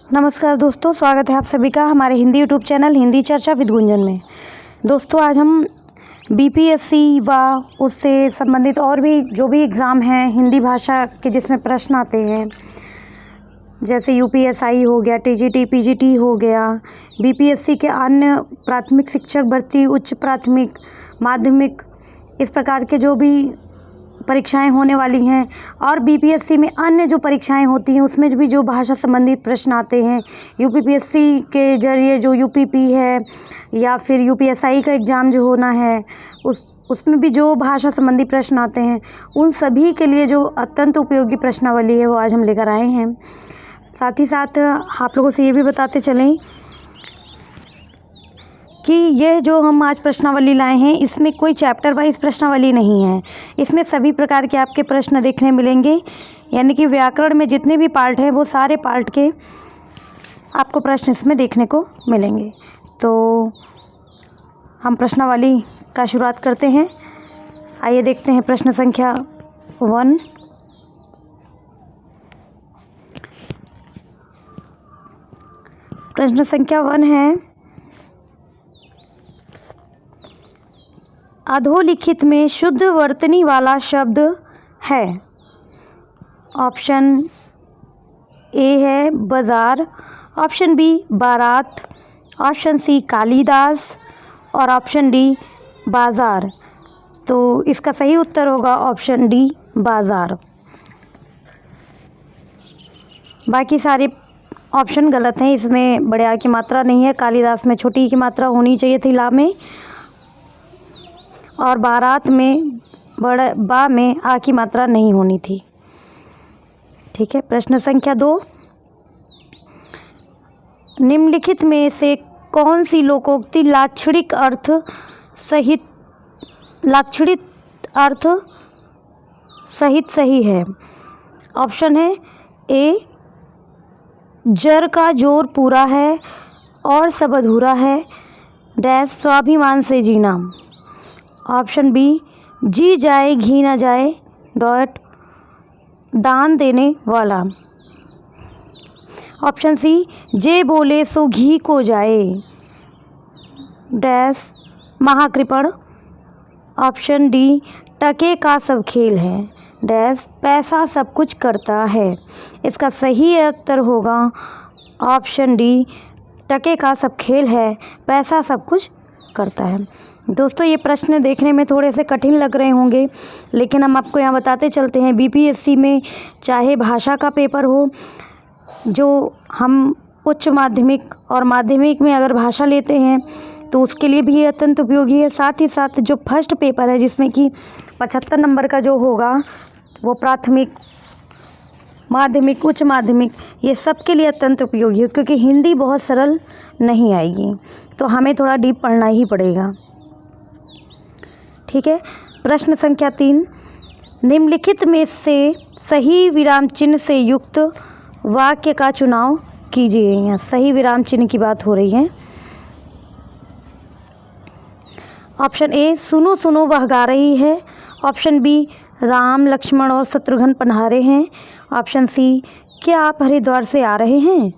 नमस्कार दोस्तों, स्वागत है आप सभी का हमारे हिंदी यूट्यूब चैनल हिंदी चर्चा विद गुंजन में। दोस्तों, आज हम बीपीएससी व उससे संबंधित और भी जो भी एग्ज़ाम हैं हिंदी भाषा के जिसमें प्रश्न आते हैं, जैसे यूपीएसआई हो गया, टीजीटी, पीजीटी हो गया, बीपीएससी के अन्य प्राथमिक शिक्षक भर्ती, उच्च प्राथमिक, माध्यमिक, इस प्रकार के जो भी परीक्षाएं होने वाली हैं और बीपीएससी में अन्य जो परीक्षाएं होती हैं उसमें भी जो भाषा संबंधी प्रश्न आते हैं, यूपीपीएससी के जरिए जो यूपीपी है या फिर यूपीएसआई का एग्ज़ाम जो होना है उसमें भी जो भाषा संबंधी प्रश्न आते हैं, उन सभी के लिए जो अत्यंत उपयोगी प्रश्नावली है वो आज हम लेकर आए हैं। साथ ही साथ आप लोगों से ये भी बताते चलें कि यह जो हम आज प्रश्नावली लाए हैं इसमें कोई चैप्टर वाइज प्रश्नावली नहीं है। इसमें सभी प्रकार के आपके प्रश्न देखने मिलेंगे, यानी कि व्याकरण में जितने भी पार्ट हैं वो सारे पार्ट के आपको प्रश्न इसमें देखने को मिलेंगे। तो हम प्रश्नावली का शुरुआत करते हैं। आइए देखते हैं प्रश्न संख्या 1। प्रश्न संख्या 1 है, अधोलिखित में शुद्ध वर्तनी वाला शब्द है। ऑप्शन ए है बाज़ार, ऑप्शन बी बारात, ऑप्शन सी कालिदास और ऑप्शन डी बाज़ार। तो इसका सही उत्तर होगा ऑप्शन डी बाज़ार। बाकी सारे ऑप्शन गलत हैं। इसमें बड़े आ की मात्रा नहीं है, कालिदास में छोटी की मात्रा होनी चाहिए थी ला में, और बारात में बड़ा बा में आ की मात्रा नहीं होनी थी। ठीक है। प्रश्न संख्या 2, निम्नलिखित में से कौन सी लोकोक्ति लाक्षणिक अर्थ सहित सही है। ऑप्शन है ए, जर का जोर पूरा है और सब अधूरा है, डैश स्वाभिमान से जीना। ऑप्शन बी, जी जाए घी ना जाए, डॉट दान देने वाला। ऑप्शन सी, जे बोले सो घी को जाए, डैश महाकृपण। ऑप्शन डी, टके का सब खेल है, डैश पैसा सब कुछ करता है। इसका सही उत्तर होगा ऑप्शन डी, टके का सब खेल है, पैसा सब कुछ करता है। दोस्तों, ये प्रश्न देखने में थोड़े से कठिन लग रहे होंगे, लेकिन हम आपको यहाँ बताते चलते हैं। बीपीएससी में चाहे भाषा का पेपर हो, जो हम उच्च माध्यमिक और माध्यमिक में अगर भाषा लेते हैं तो उसके लिए भी ये अत्यंत उपयोगी है। साथ ही साथ जो फर्स्ट पेपर है जिसमें कि 75 नंबर का जो होगा वो प्राथमिक, माध्यमिक, उच्च माध्यमिक, ये सब के लिए अत्यंत उपयोगी है, क्योंकि हिंदी बहुत सरल नहीं आएगी, तो हमें थोड़ा डीप पढ़ना ही पड़ेगा। ठीक है। प्रश्न संख्या 3, निम्नलिखित में से सही विराम चिन्ह से युक्त वाक्य का चुनाव कीजिए। यहाँ सही विराम चिन्ह की बात हो रही है। ऑप्शन ए, सुनो सुनो वह गा रही है। ऑप्शन बी, राम लक्ष्मण और शत्रुघ्न पधारे हैं। ऑप्शन सी, क्या आप हरिद्वार से आ रहे हैं।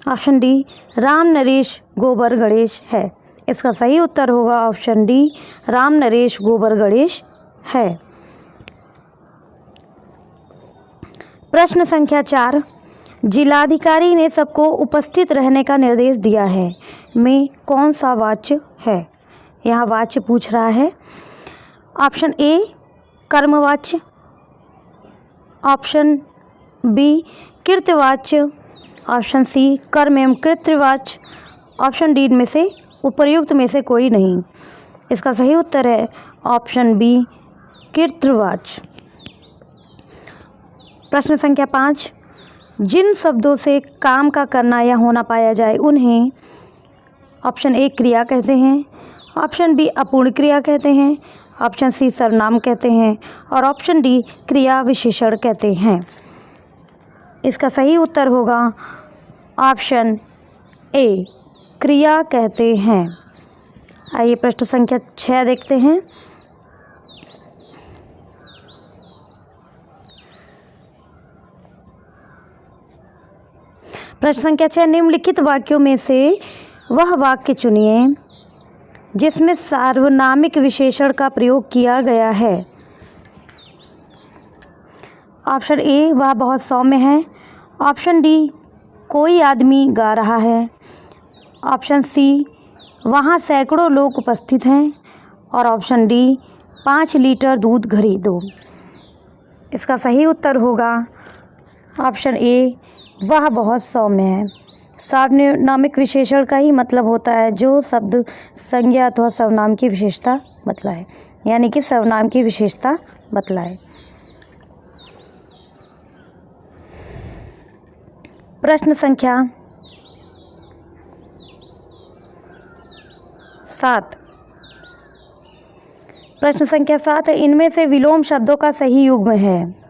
ऑप्शन डी, राम नरेश गोबर गणेश है। इसका सही उत्तर होगा ऑप्शन डी, राम नरेश गोबर गणेश है। प्रश्न संख्या 4, जिलाधिकारी ने सबको उपस्थित रहने का निर्देश दिया है में कौन सा वाच्य है। यहाँ वाच्य पूछ रहा है। ऑप्शन ए, कर्मवाच्य। ऑप्शन बी, कृत्यवाच्य। ऑप्शन सी, कर्म एवं कृत्यवाच्य। ऑप्शन डी में से उपर्युक्त में से कोई नहीं। इसका सही उत्तर है ऑप्शन बी, कृत्यवाच्य। प्रश्न संख्या 5, जिन शब्दों से काम का करना या होना पाया जाए उन्हें ऑप्शन ए क्रिया कहते हैं, ऑप्शन बी अपूर्ण क्रिया कहते हैं, ऑप्शन सी सर्वनाम कहते हैं और ऑप्शन डी क्रिया विशेषण कहते हैं। इसका सही उत्तर होगा ऑप्शन ए, क्रिया कहते हैं। आइए प्रश्न संख्या 6 देखते हैं। प्रश्न संख्या 6, निम्नलिखित वाक्यों में से वह वाक्य चुनिए जिसमें सार्वनामिक विशेषण का प्रयोग किया गया है। ऑप्शन ए, वह बहुत सौम्य है। ऑप्शन डी, कोई आदमी गा रहा है। ऑप्शन सी, वहाँ सैकड़ों लोग उपस्थित हैं। और ऑप्शन डी, 5 लीटर दूध खरीदो। इसका सही उत्तर होगा ऑप्शन ए, वह बहुत सौम्य है। सार्वनामिक विशेषण का ही मतलब होता है जो शब्द संज्ञा अथवा सर्वनाम की विशेषता बतलाए, यानी कि सर्वनाम की विशेषता बतलाए। प्रश्न संख्या 7। प्रश्न संख्या 7 है, इनमें से विलोम शब्दों का सही युग्म है।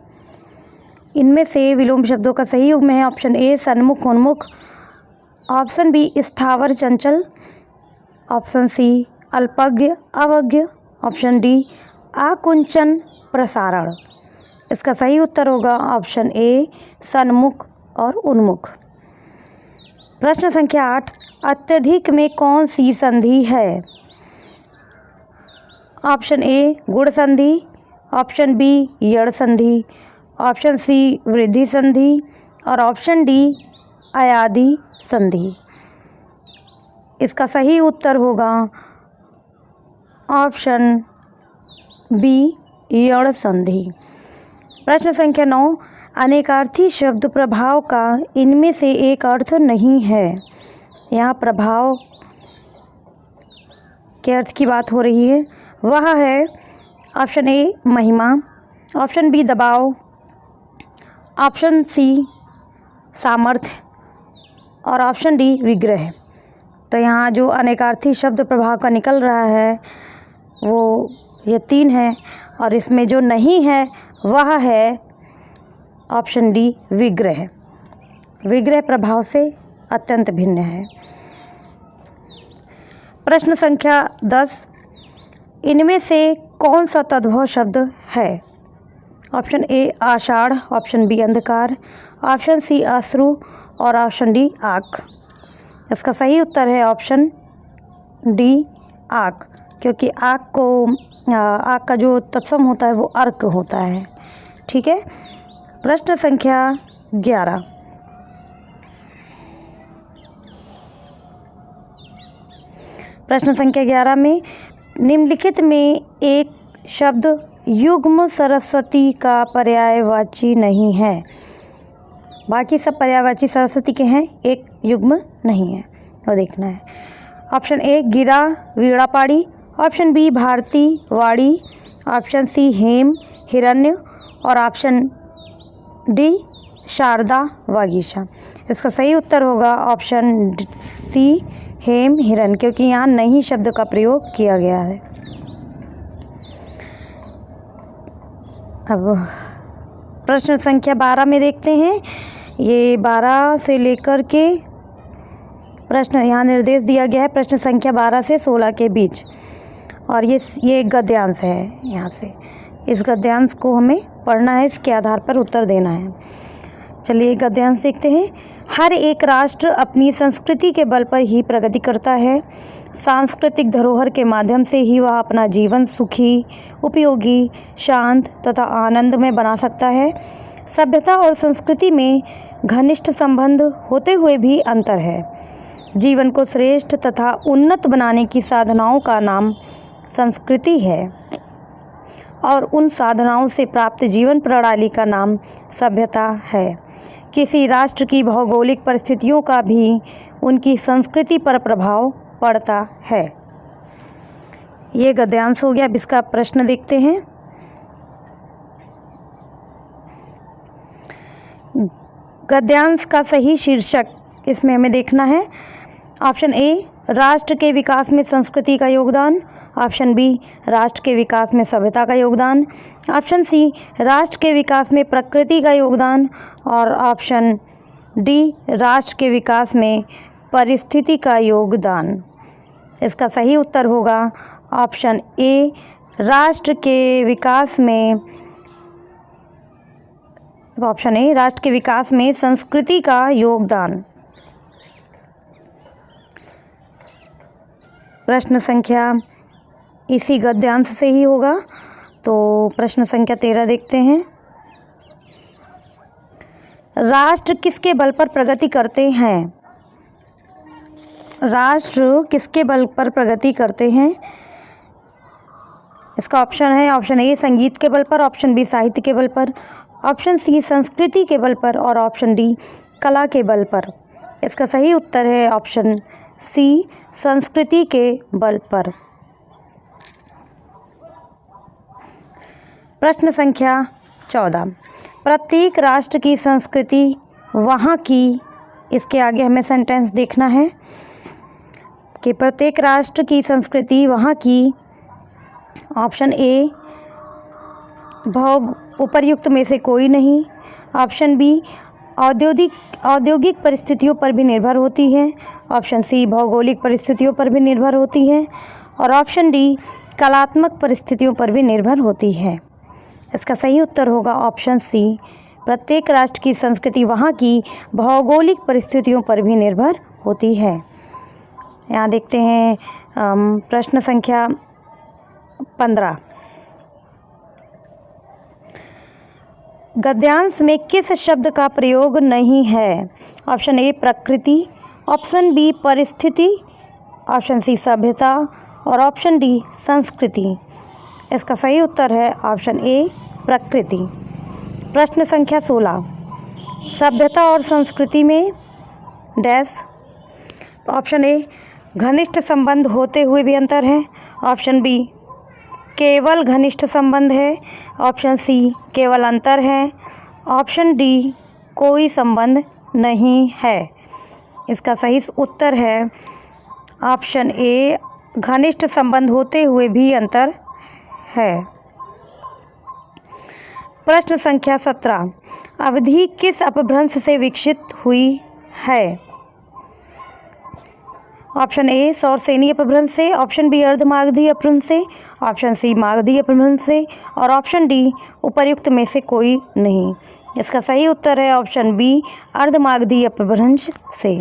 इनमें से विलोम शब्दों का सही युग्म है। ऑप्शन ए, सन्मुख उन्मुख। ऑप्शन बी, स्थावर चंचल। ऑप्शन सी, अल्पज्ञ अवज्ञ। ऑप्शन डी, आकुंचन प्रसारण। इसका सही उत्तर होगा ऑप्शन ए, सन्मुख और उन्मुख। प्रश्न संख्या 8, अत्यधिक में कौन सी संधि है? ऑप्शन ए, गुण संधि। ऑप्शन बी, यड़ संधि। ऑप्शन सी, वृद्धि संधि। और ऑप्शन डी, अयादि संधि। इसका सही उत्तर होगा ऑप्शन बी, यड़ संधि। प्रश्न संख्या 9, अनेकार्थी शब्द प्रभाव का इनमें से एक अर्थ नहीं है। यहाँ प्रभाव के अर्थ की बात हो रही है। वह है ऑप्शन ए, महिमा। ऑप्शन बी, दबाव। ऑप्शन सी, सामर्थ्य। और ऑप्शन डी, विग्रह। तो यहाँ जो अनेकार्थी शब्द प्रभाव का निकल रहा है वो ये 3 है, और इसमें जो नहीं है वह है ऑप्शन डी, विग्रह। विग्रह प्रभाव से अत्यंत भिन्न है। प्रश्न संख्या 10, इनमें से कौन सा तद्भव शब्द है? ऑप्शन ए, आषाढ़। ऑप्शन बी, अंधकार। ऑप्शन सी, अश्रु। और ऑप्शन डी, आग। इसका सही उत्तर है ऑप्शन डी, आग, क्योंकि आग का जो तत्सम होता है वो अर्क होता है। ठीक है। प्रश्न संख्या 11, प्रश्न संख्या 11 में निम्नलिखित में एक शब्द युग्म सरस्वती का पर्यायवाची नहीं है। बाकी सब पर्यायवाची सरस्वती के हैं, एक युग्म नहीं है, वो देखना है। ऑप्शन ए, गिरा वीणा पाड़ी। ऑप्शन बी, भारती वाड़ी। ऑप्शन सी, हेम हिरण्य। और ऑप्शन डी, शारदा वागीशा। इसका सही उत्तर होगा ऑप्शन सी, हेम हिरण्य, क्योंकि यहाँ नहीं शब्द का प्रयोग किया गया है। अब प्रश्न संख्या 12 में देखते हैं। ये 12 से लेकर के प्रश्न यहाँ निर्देश दिया गया है प्रश्न संख्या 12 से 16 के बीच, और ये एक गद्यांश है। यहाँ से इस गद्यांश को हमें पढ़ना है, इसके आधार पर उत्तर देना है। चलिए गद्यांश देखते हैं। हर एक राष्ट्र अपनी संस्कृति के बल पर ही प्रगति करता है। सांस्कृतिक धरोहर के माध्यम से ही वह अपना जीवन सुखी, उपयोगी, शांत तथा आनंदमय बना सकता है। सभ्यता और संस्कृति में घनिष्ठ संबंध होते हुए भी अंतर है। जीवन को श्रेष्ठ तथा उन्नत बनाने की साधनाओं का नाम संस्कृति है, और उन साधनाओं से प्राप्त जीवन प्रणाली का नाम सभ्यता है। किसी राष्ट्र की भौगोलिक परिस्थितियों का भी उनकी संस्कृति पर प्रभाव पड़ता है। ये गद्यांश हो गया। अब इसका प्रश्न देखते हैं। गद्यांश का सही शीर्षक इसमें हमें देखना है। ऑप्शन ए, राष्ट्र के विकास में संस्कृति का योगदान। ऑप्शन बी, राष्ट्र के विकास में सभ्यता का योगदान। ऑप्शन सी, राष्ट्र के विकास में प्रकृति का योगदान। और ऑप्शन डी, राष्ट्र के विकास में परिस्थिति का योगदान। इसका सही उत्तर होगा ऑप्शन ए, राष्ट्र के विकास में राष्ट्र के विकास में संस्कृति का योगदान। प्रश्न संख्या इसी गद्यांश से ही होगा। तो प्रश्न संख्या 13 देखते हैं। राष्ट्र किसके बल पर प्रगति करते हैं? राष्ट्र किसके बल पर प्रगति करते हैं? इसका ऑप्शन है, ऑप्शन ए संगीत के बल पर, ऑप्शन बी साहित्य के बल पर, ऑप्शन सी संस्कृति के बल पर और ऑप्शन डी कला के बल पर। इसका सही उत्तर है ऑप्शन सी संस्कृति के बल पर। प्रश्न संख्या 14। प्रत्येक राष्ट्र की संस्कृति वहाँ की, इसके आगे हमें सेंटेंस देखना है कि प्रत्येक राष्ट्र की संस्कृति वहाँ की। ऑप्शन ए उपर्युक्त में से कोई नहीं, ऑप्शन बी औद्योगिक परिस्थितियों पर भी निर्भर होती है, ऑप्शन सी भौगोलिक परिस्थितियों पर भी निर्भर होती है और ऑप्शन डी कलात्मक परिस्थितियों पर भी निर्भर होती है। इसका सही उत्तर होगा ऑप्शन सी प्रत्येक राष्ट्र की संस्कृति वहाँ की भौगोलिक परिस्थितियों पर भी निर्भर होती है। यहाँ देखते हैं प्रश्न संख्या 15। गद्यांश में किस शब्द का प्रयोग नहीं है? ऑप्शन ए प्रकृति, ऑप्शन बी परिस्थिति, ऑप्शन सी सभ्यता और ऑप्शन डी संस्कृति। इसका सही उत्तर है ऑप्शन ए प्रकृति। प्रश्न संख्या 16। सभ्यता और संस्कृति में डैश। ऑप्शन ए घनिष्ठ संबंध होते हुए भी अंतर है, ऑप्शन बी केवल घनिष्ठ संबंध है, ऑप्शन सी केवल अंतर है, ऑप्शन डी कोई संबंध नहीं है। इसका सही उत्तर है ऑप्शन ए घनिष्ठ संबंध होते हुए भी अंतर है। प्रश्न संख्या 17। अवधि किस अपभ्रंश से विकसित हुई है? ऑप्शन ए सौरसेनी अपभ्रंश से, ऑप्शन बी अर्धमागधी अपभ्रंश से, ऑप्शन सी मागधी अपभ्रंश से और ऑप्शन डी उपर्युक्त में से कोई नहीं। इसका सही उत्तर है ऑप्शन बी अर्धमागधी अपभ्रंश से।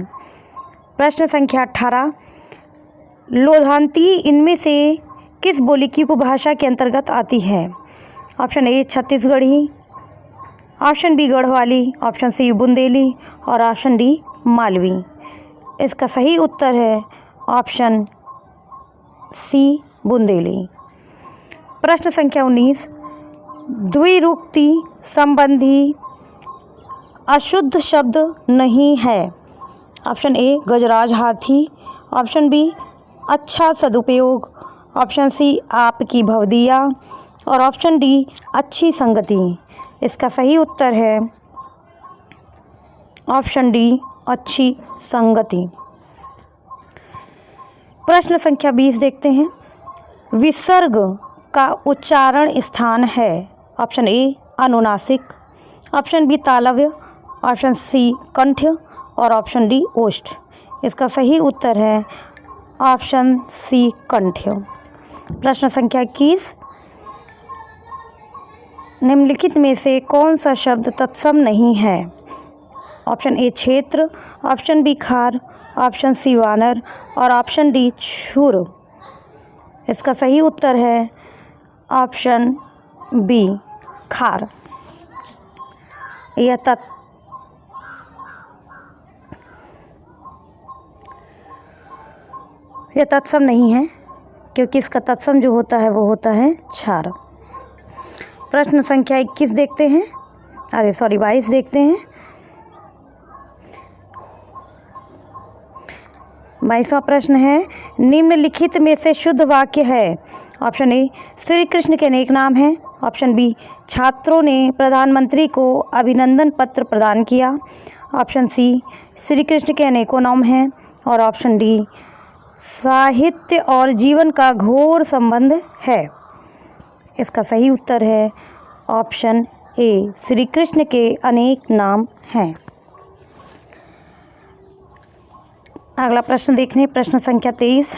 प्रश्न संख्या 18। लोधांती इनमें से किस बोली की उपभाषा के अंतर्गत आती है? Option A Chhattisgarhi, option B Garhwali, option C Bundeli और ऑप्शन डी मालवी। इसका सही उत्तर है ऑप्शन सी बुंदेली। प्रश्न संख्या 19। द्विरुक्ति संबंधी अशुद्ध शब्द नहीं है। ऑप्शन ए गजराज हाथी, ऑप्शन बी अच्छा सदुपयोग, ऑप्शन सी आपकी भवदिया और ऑप्शन डी अच्छी संगति। इसका सही उत्तर है ऑप्शन डी अच्छी संगति। प्रश्न संख्या 20 देखते हैं। विसर्ग का उच्चारण स्थान है। ऑप्शन ए अनुनासिक, ऑप्शन बी तालव्य, ऑप्शन सी कंठ और ऑप्शन डी ओष्ठ। इसका सही उत्तर है ऑप्शन सी कंठ। प्रश्न संख्या 21। निम्नलिखित में से कौन सा शब्द तत्सम नहीं है? ऑप्शन ए क्षेत्र, ऑप्शन बी खार, ऑप्शन सी वानर और ऑप्शन डी छुर। इसका सही उत्तर है ऑप्शन बी खार। यह तत्सम नहीं है क्योंकि इसका तत्सम जो होता है वो होता है छार। प्रश्न संख्या 21 देखते हैं, 22 देखते हैं। 22वां प्रश्न है, निम्नलिखित में से शुद्ध वाक्य है। ऑप्शन ए श्री कृष्ण के अनेक नाम हैं, ऑप्शन बी छात्रों ने प्रधानमंत्री को अभिनंदन पत्र प्रदान किया, ऑप्शन सी श्री कृष्ण के अनेकों नाम हैं और ऑप्शन डी साहित्य और जीवन का घोर संबंध है। इसका सही उत्तर है ऑप्शन ए श्री कृष्ण के अनेक नाम हैं। अगला प्रश्न देखते हैं, प्रश्न संख्या 23।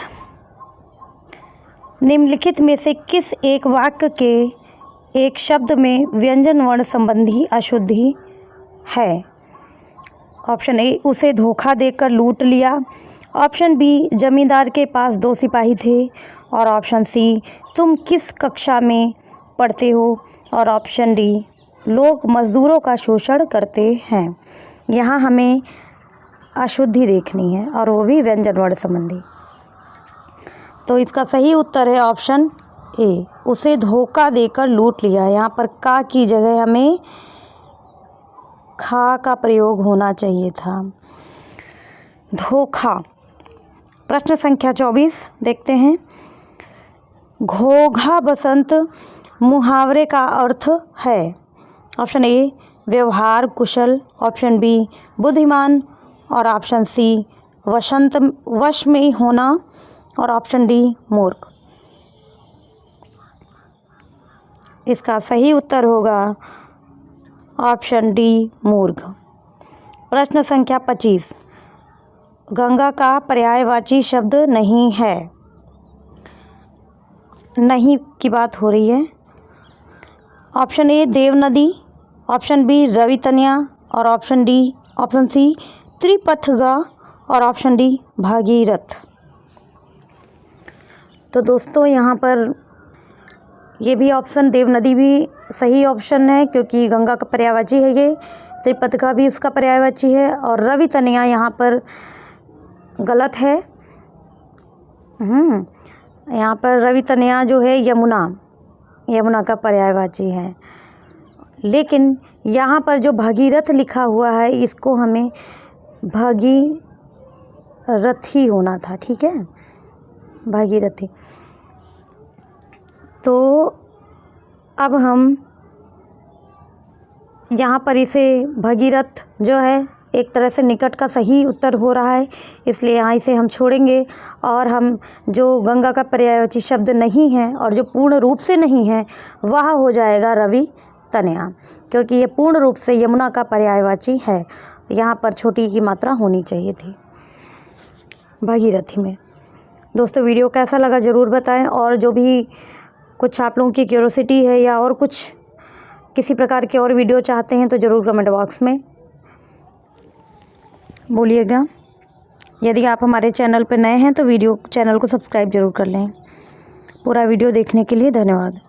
निम्नलिखित में से किस एक वाक्य के एक शब्द में व्यंजन वर्ण संबंधी अशुद्धि है? ऑप्शन ए उसे धोखा देकर लूट लिया, ऑप्शन बी, जमींदार के पास 2 सिपाही थे। और ऑप्शन सी, तुम किस कक्षा में पढ़ते हो। और ऑप्शन डी, लोग मज़दूरों का शोषण करते हैं। यहाँ हमें अशुद्धि देखनी है और वो भी व्यंजन वर्ण संबंधी। तो इसका सही उत्तर है ऑप्शन ए, उसे धोखा देकर लूट लिया। यहाँ पर का की जगह हमें खा का प्रयोग होना चाहिए था, धोखा। प्रश्न संख्या 24 देखते हैं। घोघा बसंत मुहावरे का अर्थ है। ऑप्शन ए, व्यवहार कुशल। ऑप्शन बी, बुद्धिमान। और ऑप्शन सी, वश में होना। और ऑप्शन डी, मूर्ख। इसका सही उत्तर होगा ऑप्शन डी, मूर्ख। प्रश्न संख्या 25। गंगा का पर्यायवाची शब्द नहीं है। नहीं की बात हो रही है। ऑप्शन ए, देव नदी। ऑप्शन बी, रवितनिया। और ऑप्शन सी, त्रिपथगा। और ऑप्शन डी, भागीरथ। तो दोस्तों यहाँ पर ये भी ऑप्शन देव नदी भी सही ऑप्शन है, क्योंकि गंगा का पर्यायवाची है ये। त्रिपथगा भी इसका पर्यायवाची है। और रवितनिया यहाँ पर गलत है। यहाँ पर रवितनिया जो है यमुना का पर्यायवाची है। लेकिन यहाँ पर जो भागीरथ लिखा हुआ है, इसको हमें भागीरथी होना था। ठीक है, भागीरथी। तो अब हम यहाँ पर इसे भगीरथ जो है एक तरह से निकट का सही उत्तर हो रहा है, इसलिए यहाँ इसे हम छोड़ेंगे। और हम जो गंगा का पर्यायवाची शब्द नहीं है और जो पूर्ण रूप से नहीं है, वह हो जाएगा रवितनिया, क्योंकि ये पूर्ण रूप से यमुना का पर्यायवाची है। यहाँ पर छोटी की मात्रा होनी चाहिए थी भागीरथी में। दोस्तों वीडियो कैसा लगा ज़रूर बताएं। और जो भी कुछ आप लोगों की क्यूरोसिटी है या और कुछ किसी प्रकार के और वीडियो चाहते हैं तो ज़रूर कमेंट बॉक्स में बोलिएगा। यदि आप हमारे चैनल पर नए हैं तो चैनल को सब्सक्राइब ज़रूर कर लें। पूरा वीडियो देखने के लिए धन्यवाद।